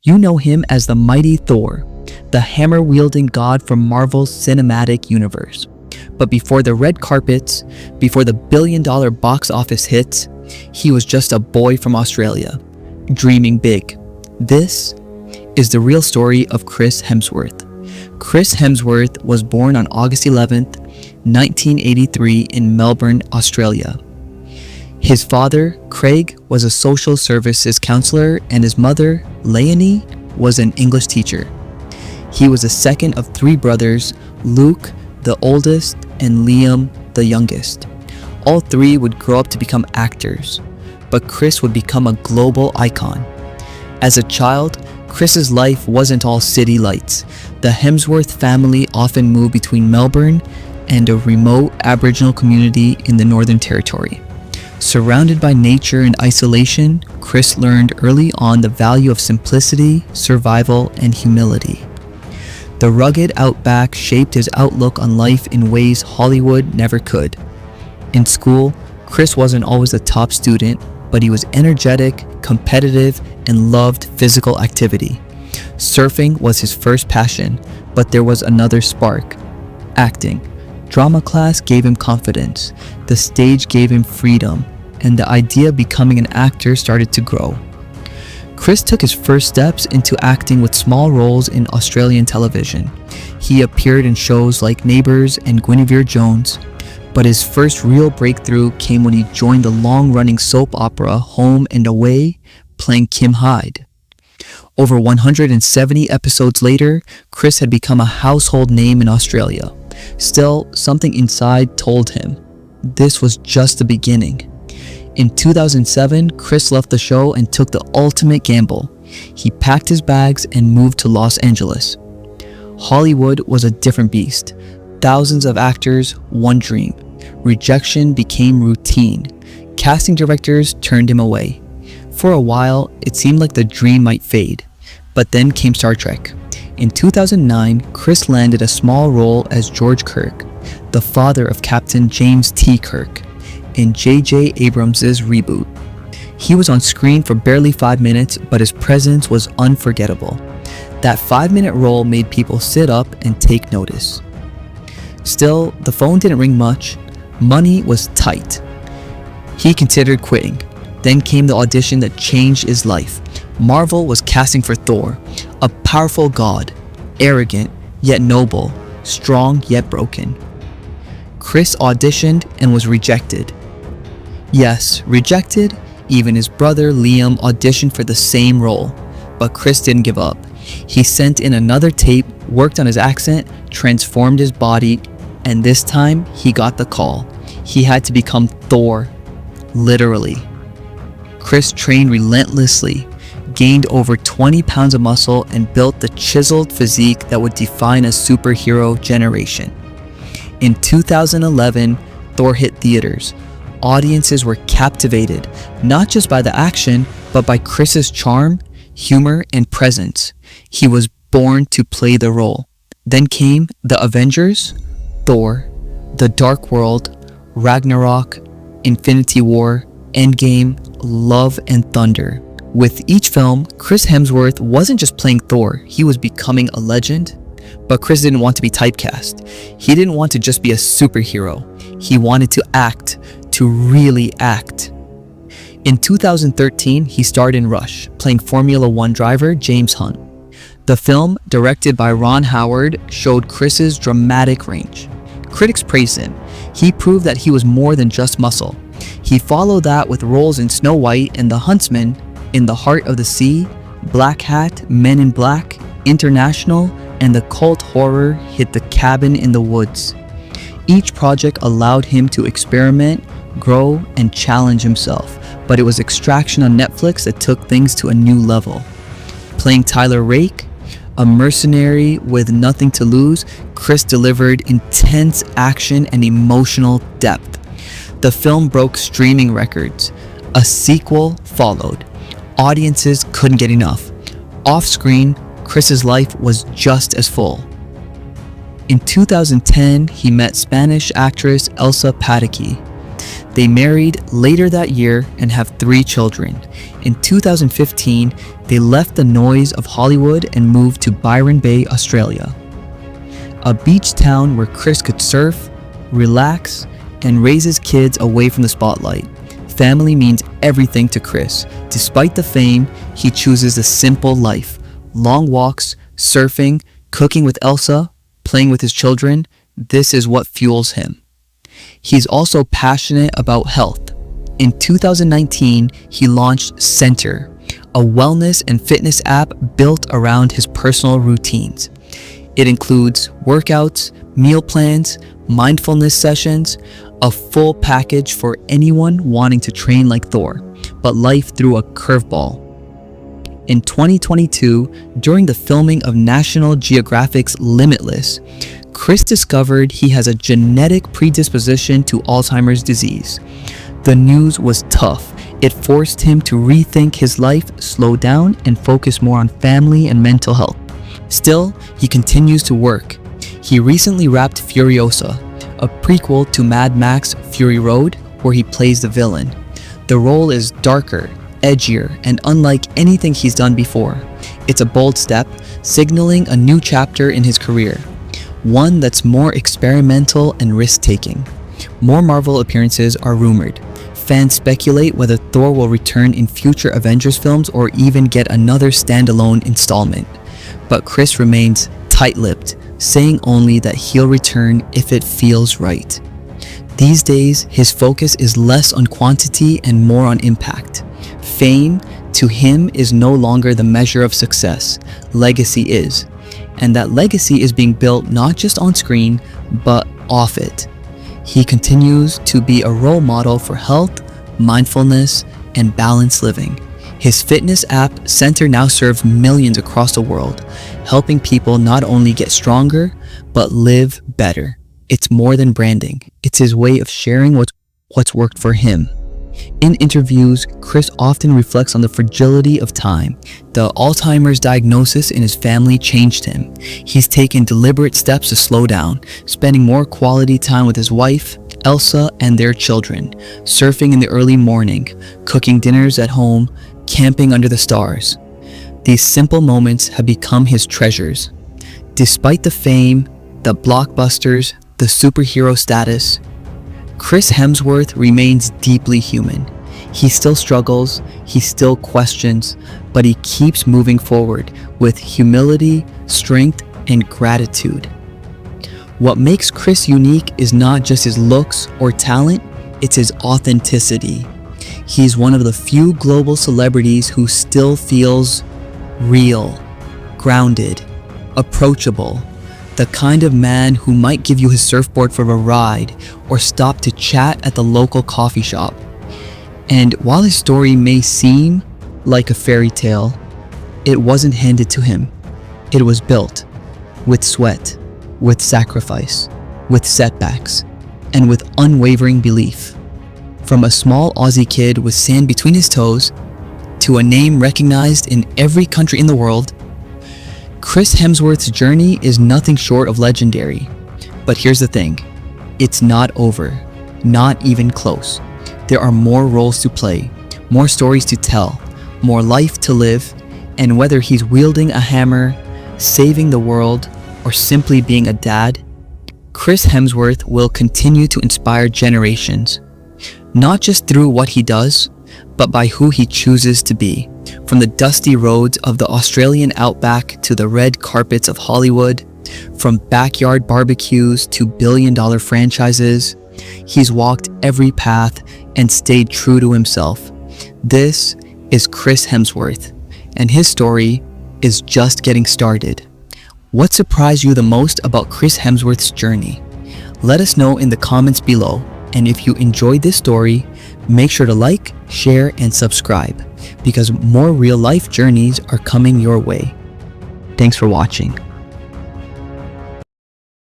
You know him as the mighty Thor, the hammer-wielding god from Marvel's cinematic universe. But before the red carpets, before the billion-dollar box office hits, he was just a boy from Australia, dreaming big. This is the real story of Chris Hemsworth. Chris Hemsworth was born on August 11th, 1983 in Melbourne, Australia. His father, Craig, was a social services counselor, and his mother, Leonie, was an English teacher. He was the second of three brothers, Luke, the oldest, and Liam, the youngest. All three would grow up to become actors, but Chris would become a global icon. As a child, Chris's life wasn't all city lights. The Hemsworth family often moved between Melbourne and a remote Aboriginal community in the Northern Territory. Surrounded by nature and isolation, Chris learned early on the value of simplicity, survival, and humility. The rugged outback shaped his outlook on life in ways Hollywood never could. In school, Chris wasn't always the top student, but he was energetic, competitive, and loved physical activity. Surfing was his first passion, but there was another spark: acting. Drama class gave him confidence, the stage gave him freedom, and the idea of becoming an actor started to grow. Chris took his first steps into acting with small roles in Australian television. He appeared in shows like Neighbours and Guinevere Jones, but his first real breakthrough came when he joined the long-running soap opera Home and Away, playing Kim Hyde. Over 170 episodes later, Chris had become a household name in Australia. Still, something inside told him this was just the beginning. In 2007, Chris left the show and took the ultimate gamble. He packed his bags and moved to Los Angeles. Hollywood was a different beast. Thousands of actors, one dream. Rejection became routine. Casting directors turned him away. For a while, it seemed like the dream might fade. But then came Star Trek. In 2009, Chris landed a small role as George Kirk, the father of Captain James T. Kirk, in J.J. Abrams' reboot. He was on screen for barely 5 minutes, but his presence was unforgettable. That 5-minute role made people sit up and take notice. Still, the phone didn't ring much. Money was tight. He considered quitting. Then came the audition that changed his life. Marvel was casting for Thor, a powerful god, arrogant yet noble, strong yet broken. Chris auditioned and was rejected. Yes, rejected. Even his brother Liam auditioned for the same role, but Chris didn't give up. He sent in another tape, worked on his accent, transformed his body, and this time he got the call. He had to become Thor, literally. Chris trained relentlessly, gained over 20 pounds of muscle, and built the chiseled physique that would define a superhero generation. In 2011, Thor hit theaters. Audiences were captivated, not just by the action, but by Chris's charm, humor, and presence. He was born to play the role. Then came the Avengers, Thor, The Dark World, Ragnarok, Infinity War, Endgame, Love and Thunder. With each film, Chris Hemsworth wasn't just playing Thor, he was becoming a legend. But Chris didn't want to be typecast. He didn't want to just be a superhero. He wanted to act, to really act. In 2013, he starred in Rush, playing Formula One driver James Hunt. The film, directed by Ron Howard, showed Chris's dramatic range. Critics praised him. He proved that he was more than just muscle. He followed that with roles in Snow White and The Huntsman, In the Heart of the Sea, Black Hat, Men in Black, International, and the cult horror hit The Cabin in the Woods. Each project allowed him to experiment, grow, and challenge himself, but it was Extraction on Netflix that took things to a new level. Playing Tyler Rake, a mercenary with nothing to lose, Chris delivered intense action and emotional depth. The film broke streaming records. A sequel followed. Audiences couldn't get enough. Off-screen, Chris's life was just as full. In 2010, he met Spanish actress Elsa Pataky. They married later that year and have 3 children. In 2015, they left the noise of Hollywood and moved to Byron Bay, Australia, a beach town where Chris could surf, relax, and raise his kids away from the spotlight. Family means everything to Chris. Despite the fame, he chooses a simple life. Long walks, surfing, cooking with Elsa, playing with his children. This is what fuels him. He's also passionate about health. In 2019, he launched Centr, a wellness and fitness app built around his personal routines. It includes workouts, meal plans, mindfulness sessions, a full package for anyone wanting to train like Thor, but life threw a curveball. In 2022, during the filming of National Geographic's Limitless, Chris discovered he has a genetic predisposition to Alzheimer's disease. The news was tough. It forced him to rethink his life, slow down, and focus more on family and mental health. Still, he continues to work. He recently wrapped Furiosa, a prequel to Mad Max Fury Road, where he plays the villain. The role is darker, edgier, and unlike anything he's done before. It's a bold step, signaling a new chapter in his career, one that's more experimental and risk-taking. More Marvel appearances are rumored. Fans speculate whether Thor will return in future Avengers films or even get another standalone installment. But Chris remains tight-lipped, saying only that he'll return if it feels right. These days, his focus is less on quantity and more on impact. Fame, to him, is no longer the measure of success. Legacy is. And that legacy is being built not just on screen, but off it. He continues to be a role model for health, mindfulness, and balanced living. His fitness app, Centr, now serves millions across the world, helping people not only get stronger, but live better. It's more than branding. It's his way of sharing what's worked for him. In interviews, Chris often reflects on the fragility of time. The Alzheimer's diagnosis in his family changed him. He's taken deliberate steps to slow down, spending more quality time with his wife, Elsa, and their children, surfing in the early morning, cooking dinners at home, camping under the stars. These simple moments have become his treasures. Despite the fame, the blockbusters, the superhero status, Chris Hemsworth remains deeply human. He still struggles, he still questions, but he keeps moving forward with humility, strength, and gratitude. What makes Chris unique is not just his looks or talent, it's his authenticity. He's one of the few global celebrities who still feels real, grounded, approachable. The kind of man who might give you his surfboard for a ride or stop to chat at the local coffee shop. And while his story may seem like a fairy tale, it wasn't handed to him. It was built with sweat, with sacrifice, with setbacks, and with unwavering belief. From a small Aussie kid with sand between his toes to a name recognized in every country in the world, Chris Hemsworth's journey is nothing short of legendary. But here's the thing, it's not over, not even close. There are more roles to play, more stories to tell, more life to live, and whether he's wielding a hammer, saving the world, or simply being a dad, Chris Hemsworth will continue to inspire generations, not just through what he does, but by who he chooses to be. From the dusty roads of the Australian outback to the red carpets of Hollywood, from backyard barbecues to billion-dollar franchises, he's walked every path and stayed true to himself. This is Chris Hemsworth, and his story is just getting started. What surprised you the most about Chris Hemsworth's journey? Let us know in the comments below, and if you enjoyed this story, make sure to like, share, and subscribe, because more real-life journeys are coming your way. Thanks for watching.